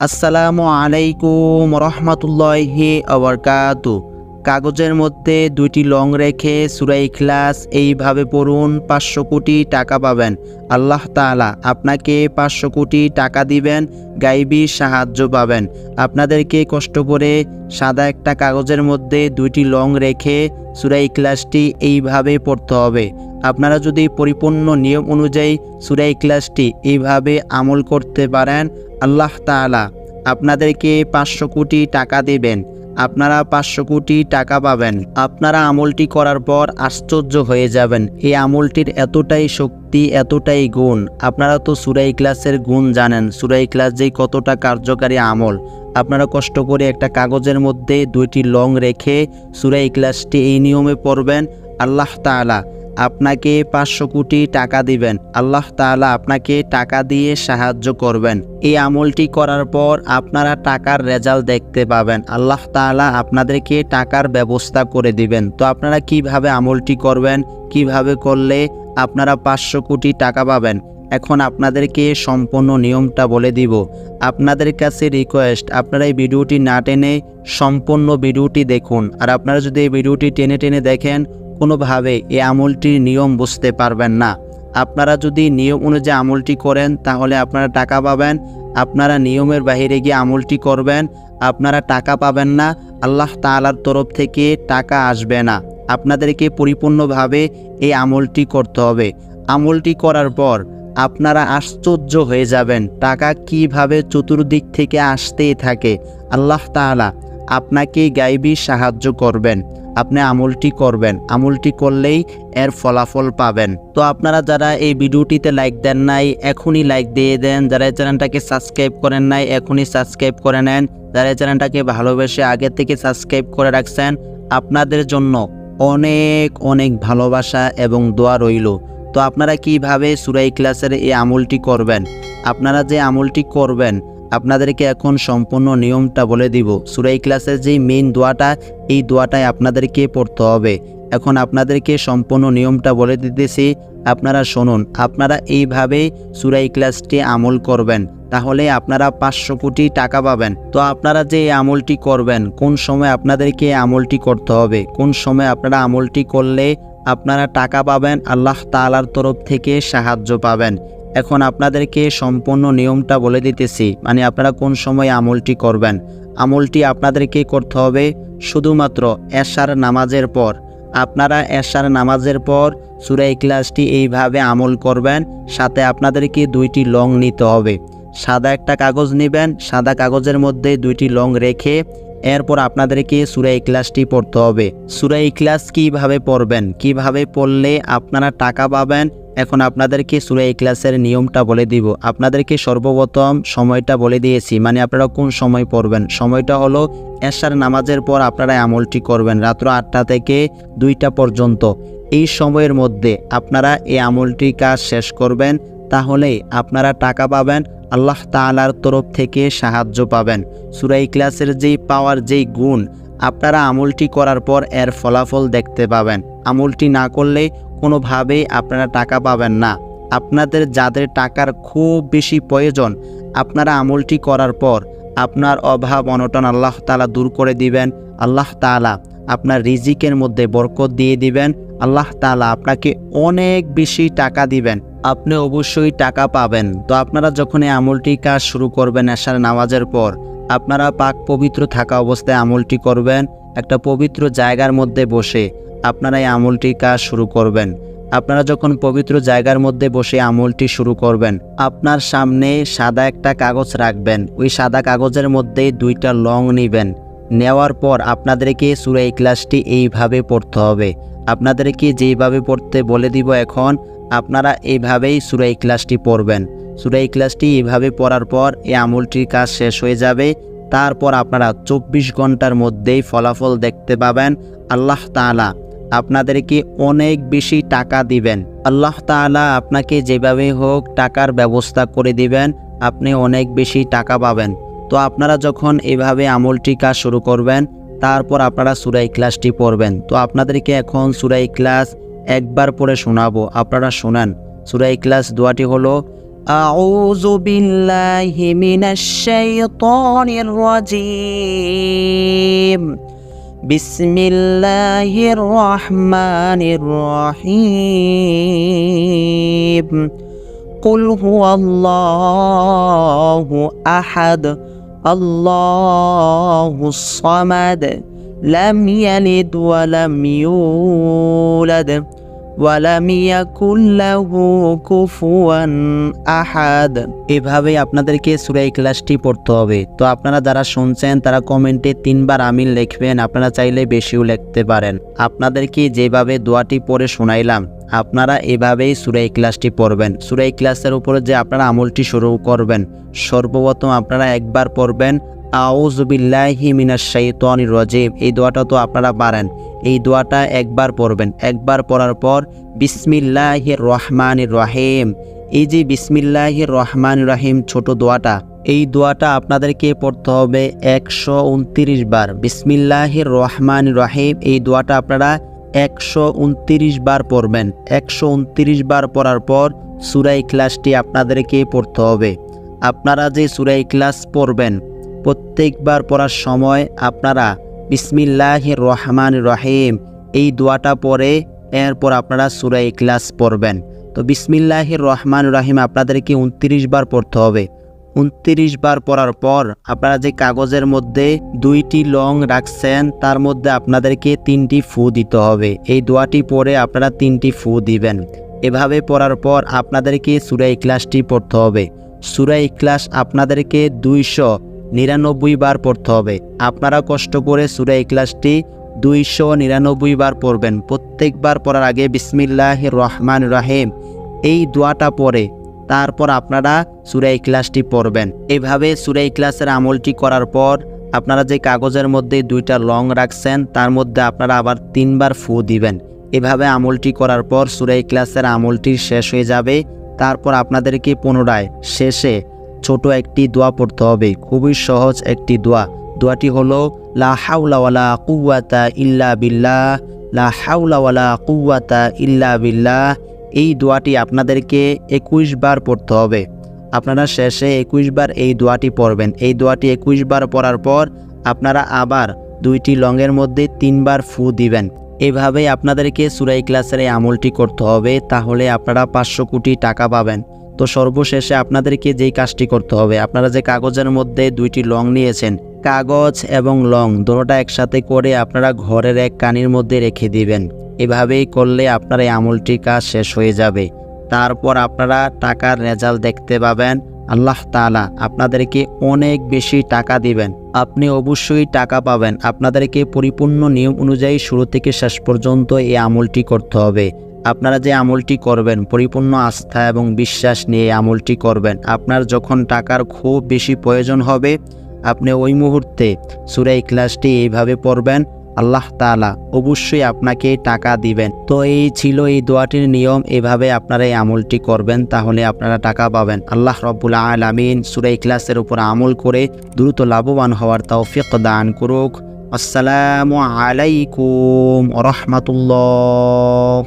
আসসালামু আলাইকুম রহমতুল্লাহি ওয়াবারাকাতু। কাগজের মধ্যে দুইটি লং রেখে সূরা ইখলাস এইভাবে পড়ুন, 500 কোটি টাকা পাবেন। আল্লাহ তাআলা আপনাকে 500 কোটি টাকা দিবেন, গায়বী সাহায্য পাবেন। আপনাদেরকে কষ্ট করে সাদা একটা কাগজের মধ্যে দুইটি লং রেখে সূরা ইখলাসটি এইভাবে পড়তে হবে। আপনারা যদি পরিপূর্ণ নিয়ম অনুযায়ী সূরা ইখলাসটি এইভাবে আমল করতে পারেন, আল্লাহ তাআলা আপনাদেরকে 500 কোটি টাকা দেবেন। আপনারা 500 কোটি টাকা পাবেন। আপনারা আমলটি করার পর আশ্চর্য হয়ে যাবেন, এই আমলটির এতটাই শক্তি, এতটাই গুণ। আপনারা তো সূরা ইখলাসের গুণ জানেন, সূরা ইখলাস যে কতটা কার্যকারী আমল। আপনারা কষ্ট করে একটা কাগজের মধ্যে দুইটি লং রেখে সূরা ইখলাসটি এই নিয়মে পড়বেন, আল্লাহ তাআলা আপনাকে 500 কোটি টাকা দিবেন। আল্লাহ তাআলা আপনাকে টাকা দিয়ে সাহায্য করবেন। এই আমলটি করার পর আপনারা টাকার রেজাল্ট দেখতে পাবেন। আল্লাহ তাআলা আপনাদেরকে টাকার ব্যবস্থা করে দিবেন। তো আপনারা কিভাবে আমলটি করবেন, কিভাবে করলে আপনারা 500 কোটি টাকা পাবেন, এখন আপনাদেরকে সম্পূর্ণ নিয়মটা বলে দিব। আপনাদের কাছে রিকোয়েস্ট, আপনারা এই ভিডিওটি না টেনে সম্পূর্ণ ভিডিওটি দেখুন। আর আপনারা যদি এই ভিডিওটি টেনে টেনে দেখেন, কোনোভাবে এই আমলটির নিয়ম বুঝতে পারবেন না। আপনারা যদি নিয়ম অনুযায়ী আমলটি করেন তাহলে আপনারা টাকা পাবেন। আপনারা নিয়মের বাইরে গিয়ে আমলটি করবেন, আপনারা টাকা পাবেন না। আল্লাহ তাআলার তরফ থেকে টাকা আসবে না। আপনাদেরকে পরিপূর্ণভাবে এই আমলটি করতে হবে। আমলটি করার পর আপনারা আশ্চর্য হয়ে যাবেন, টাকা কিভাবে চতুর্দিক থেকে আসতেই থাকে। আল্লাহ তাআলা আপনাকে গায়বী সাহায্য করবেন। আপনি আমলটি করবেন, আমলটি করলেই এর ফলাফল পাবেন। তো আপনারা যারা এই ভিডিওটিতে লাইক দেন নাই, এখনই লাইক দিয়ে দেন। যারা এই চ্যানেলটাকে সাবস্ক্রাইব করেন নাই, এখনই সাবস্ক্রাইব করে নেন। যারা এই চ্যানেলটাকে ভালোবেসে আগে থেকে সাবস্ক্রাইব করে রাখছেন, আপনাদের জন্য অনেক অনেক ভালোবাসা এবং দোয়া রইল। তো আপনারা কিভাবে সূরা ইখলাসের এই আমলটি করবেন, আপনারা যে আমলটি করবেন, আপনাদেরকে এখন সম্পূর্ণ নিয়মটা বলে দিব। সূরা ইখলাসের যে মেইন দোয়াটা, এই দোয়াটাই আপনাদেরকে পড়তে হবে। এখন আপনাদেরকে সম্পূর্ণ নিয়মটা বলে দিতেছি, আপনারা শুনুন। আপনারা এইভাবে সূরা ইখলাসটি আমল করবেন, তাহলে আপনারা 500 কোটি টাকা পাবেন। তো আপনারা যে এই আমলটি করবেন, কোন সময় আপনাদেরকে এই আমলটি করতে হবে, কোন সময় আপনারা আমলটি করলে আপনারা টাকা পাবেন, আল্লাহ তাআলার তরফ থেকে সাহায্য পাবেন। এখন আপনাদেরকে সম্পূর্ণ নিয়মটা বলে দিতেছি, মানে আপনারা কোন সময় আমলটি করবেন। আমলটি আপনাদেরকে করতে হবে শুধুমাত্র এশার নামাজের পর। আপনারা এশার নামাজের পর সূরা ইখলাসটি এইভাবে আমল করবেন। সাথে আপনাদেরকে দুইটি লং নিতে হবে। সাদা একটা কাগজ নেবেন, সাদা কাগজের মধ্যে দুইটি লং রেখে এরপর আপনাদেরকে সূরা ইখলাসটি পড়তে হবে। সূরা ইখলাস কিভাবে পড়বেন, কিভাবে পড়লে আপনারা টাকা পাবেন, এখন আপনাদেরকে সূরা ইখলাসের নিয়মটা বলে দিব। আপনাদেরকে সর্বপ্রথম সময়টা বলে দিয়েছি, মানে আপনারা কোন সময় পড়বেন। সময়টা হলো এশার নামাজের পর আপনারা আমলটি করবেন, রাত্র 8টা থেকে 2টা পর্যন্ত। এই সময়ের মধ্যে আপনারা এই আমলটি কাজ শেষ করবেন, তাহলেই আপনারা টাকা পাবেন, আল্লাহ তাআলার তরফ থেকে সাহায্য পাবেন। সূরা ইখলাসের যেই পাওয়ার, যেই গুণ, আপনারা আমলটি করার পর এর ফলাফল দেখতে পাবেন। আমলটি না করলে কোনোভাবেই আপনারা টাকা পাবেন না। আপনাদের যাদের টাকার খুব বেশি প্রয়োজন, আপনারা আমলটি করার পর আপনার অভাব অনটন আল্লাহ তাআলা দূর করে দিবেন। আল্লাহ তাআলা আপনার রিজিকের মধ্যে বরকত দিয়ে দিবেন। আল্লাহ তাআলা আপনাকে অনেক বেশি টাকা দিবেন, আপনি অবশ্যই টাকা পাবেন। তো আপনারা যখন এই আমলটি কাজ শুরু করবেন এশার নামাজের পর, আপনারা পাক পবিত্র থাকা অবস্থায় আমলটি করবেন। একটা পবিত্র জায়গার মধ্যে বসে আপনারা এই আমলটি কাজ শুরু করবেন। আপনারা যখন পবিত্র জায়গার মধ্যে বসে আমলটি শুরু করবেন, আপনার সামনে সাদা একটা কাগজ রাখবেন। ওই সাদা কাগজের মধ্যে দুইটা লং নেবেন। নেওয়ার পর আপনাদেরকে সূরা ইখলাসটি এইভাবে পড়তে হবে। আপনাদেরকে যেইভাবে পড়তে বলে দিব এখন, আপনারা এইভাবেই সূরা ইখলাসটি পড়বেন। সূরা ইখলাসটি এইভাবে পড়ার পর এই আমলটির কাজ শেষ হয়ে যাবে। তারপর আপনারা 24 ঘন্টার মধ্যেই ফলাফল দেখতে পাবেন। আল্লাহ তাআলা আপনাদেরকে অনেক বেশি টাকা দিবেন। আল্লাহ তাআলা আপনাকে যেভাবে হোক টাকার ব্যবস্থা করে দিবেন, আপনি অনেক বেশি টাকা পাবেন। তো আপনারা যখন এভাবে আমলটি কাজ শুরু করবেন, তারপর আপনারা সূরা ইখলাসটি পড়বেন। তো আপনাদেরকে এখন সূরা ইখলাস একবার পড়ে শোনাবো, আপনারা শোনেন। সূরা ইখলাস দোয়াটি হলো, আউযু বিল্লাহি মিনাশ শাইতানির রাজীম। বিসমিল্লাহির রহমানির রহিম। কুল হুয়াল্লাহু আহাদ আল্লাহুস সামাদ লাম ইয়ালিদ ওয়া লাম ইউলাদ ওয়া লাম ইয়াকুল লাহু কুফুয়ান আহাদ। এভাবে আপনাদেরকে সূরা ইখলাসটি পড়তে হবে। তো আপনারা যারা শুনছেন তারা কমেন্টে 3 বার আমিন লিখবেন, আপনারা চাইলে বেশিও লিখতে পারেন। আপনাদেরকে যেভাবে দোয়াটি পড়ে শোনাইলাম আপনারা এভাবেই সূরা ইখলাসটি পড়বেন। সূরা ইখলাসের উপরে যে আপনারা আমলটি শুরু করবেন, সর্বপ্রথম আপনারা একবার পড়বেন আউযু বিল্লাহি মিনাশ শাইতানির রাজীম। এই দোয়াটা তো আপনারা পারেন, এই দোয়াটা একবার পড়বেন। একবার পড়ার পর বিসমিল্লাহির রহমানির রহিম। এই যে বিসমিল্লাহির রহমানির রহিম ছোট দোয়াটা, এই দোয়াটা আপনাদেরকে পড়তে হবে 129 বার। বিসমিল্লাহির রহমানির রহিম এই দোয়াটা আপনারা 129 বার পড়বেন। 129 বার পড়ার পর সূরা ইখলাসটি আপনাদেরকে পড়তে হবে। আপনারা যে সূরা ইখলাস পড়বেন প্রত্যেকবার পড়ার সময় আপনারা বিসমিল্লাহির রহমানির রহিম এই দোয়াটা পড়ে এরপর আপনারা সূরা ইখলাস পড়বেন। তো বিসমিল্লাহির রহমানির রহিম আপনাদেরকে 29 বার পড়তে হবে। 29 বার পড়ার পর আপনারা যে কাগজের মধ্যে 2টি লং রাখছেন তার মধ্যে আপনাদেরকে 3টি ফু দিতে হবে। এই দোয়াটি পড়ে আপনারা 3টি ফু দিবেন। এভাবে পড়ার পর আপনাদেরকে সূরা ইখলাসটি পড়তে হবে। সূরা ইখলাস আপনাদেরকে 299 বার পড়তে হবে। আপনারা কষ্ট করে সূরা ইখলাসটি 299 বার পড়বেন। প্রত্যেকবার পড়ার আগে বিসমিল্লাহির রহমানির রহিম এই দোয়াটা পড়ে তারপর আপনারা সূরা ইখলাসটি পড়বেন। এভাবে সূরা ইখলাসের আমলটি করার পর আপনারা যে কাগজের মধ্যে 2টা লং রাখছেন তার মধ্যে আপনারা আবার 3 বার ফু দিবেন। এভাবে আমলটি করার পর সূরা ইখলাসের আমলটি শেষ হয়ে যাবে। তারপর আপনাদেরকে পুনরায় শেষে ছোট একটি দোয়া পড়তে হবে, খুবই সহজ একটি দোয়া। দোয়াটি হলো লা হাওলা ওয়ালা কুওয়াতা ইল্লা বিল্লাহ, লা হাওলা ওয়ালা কুওয়াতা ইল্লা বিল্লাহ। এই দোয়াটি আপনাদেরকে 21 বার পড়তে হবে। আপনারা শেষে 21 বার এই দোয়াটি পড়বেন। এই দোয়াটি 21 বার পড়ার পর আপনারা আবার 2টি লংয়ের মধ্যে 3 বার ফু দিবেন। এভাবেই আপনাদেরকে সূরা ইখলাসের এই আমলটি করতে হবে, তাহলে আপনারা 500 কোটি টাকা পাবেন। তো সর্বশেষে আপনাদেরকে যেই কাজটি করতে হবে, আপনারা যে কাগজের মধ্যে 2টি লং নিয়েছেন, কাগজ এবং লং দুটোটা একসাথে করে আপনারা ঘরের এক কানির মধ্যে রেখে দিবেন। এভাবেই করলে আপনার এই আমলটির কাজ শেষ হয়ে যাবে। তারপর আপনারা টাকার রেজাল্ট দেখতে পাবেন। আল্লাহ তাআলা আপনাদেরকে অনেক বেশি টাকা দিবেন। আপনি অবশ্যই টাকা পাবেন। আপনাদেরকে পরিপূর্ণ নিয়ম অনুযায়ী শুরু থেকে শেষ পর্যন্ত এই আমলটি করতে হবে। আপনারা যে আমলটি করবেন পরিপূর্ণ আস্থা এবং বিশ্বাস নিয়ে আমলটি করবেন। আপনার যখন টাকার খুব বেশি প্রয়োজন হবে আপনি ওই মুহূর্তে সূরা ইখলাসটি এইভাবে পড়বেন, আল্লাহ তাআলা অবশ্যই আপনাকে টাকা দিবেন। তো এই ছিল এই দোয়াটির নিয়ম। এভাবে আপনারা এই আমলটি করবেন, তাহলে আপনারা টাকা পাবেন। আল্লাহ রাব্বুল আলামিন সূরা ইখলাসের উপর আমল করে দ্রুত লাভবান হওয়ার তৌফিক দান করুক। আসসালামু আলাইকুম ওয়া রাহমাতুল্লাহ।